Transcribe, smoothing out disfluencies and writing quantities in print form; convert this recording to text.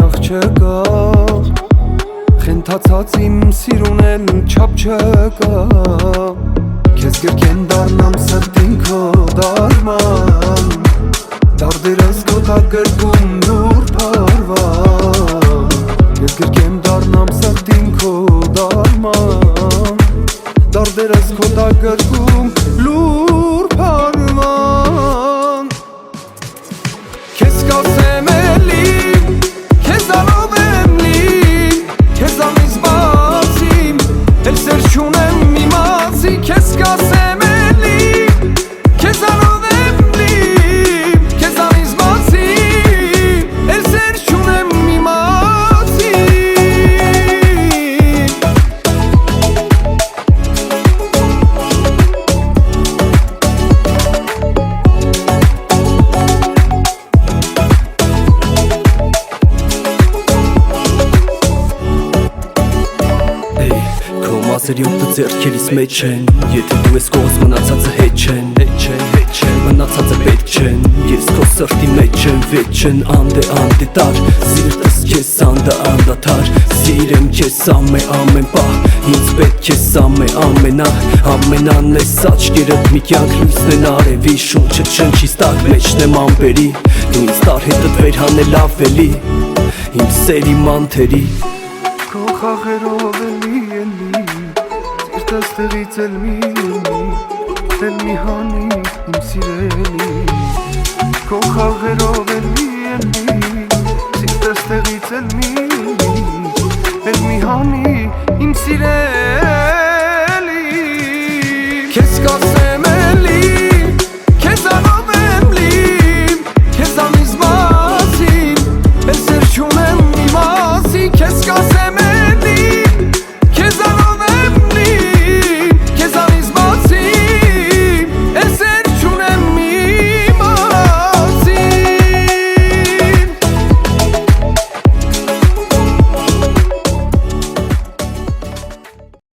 աղջկա Խենթացած իմ սիրուն էլ չապ չկա Քեզ գրկեն դառնամ սրտին քո դարման Դարդերս քո տակ գրկում նուր փարվան Քեզ գրկեն դառնամ սրտին քո դարման Դարդերս քո տակ գրկում լուր փարվան Քեզ կասեմ էլի Քեզ անով եմ լի Քեզ անից բացիմ Էլ սեր չունեմ իմացի Քեզ կասեմ էլի Քեզ անով եմ լի Քեզ անից բացիմ Էլ սեր չունեմ իմացի Սերյոտը ձերքերիս մեջ են Եթե դու ես կողս մնացածը հետ չեն Մնացածը պետք չեն Ես քո սրտի մեջ եմ վեճ են Անդե տար Սիրտս քեզ անդադար Սիրեմ քեզ ամեն պահ Ինձ պետք ես ամենան ես աչքերդ մի կյանք լույսն են արևի Շունչը չնչիս տակ մեջն եմ ամպերի Դու ինձ տար հետդ վեր հանել ավելի Իմ սերի մանթերի Քո խաղերով էլի Սիրտս տեղից էլ մի հանի իմ սիրելի Քո խաղերով էլի Սիրտս տեղից էլ մի հանի իմ սիրելի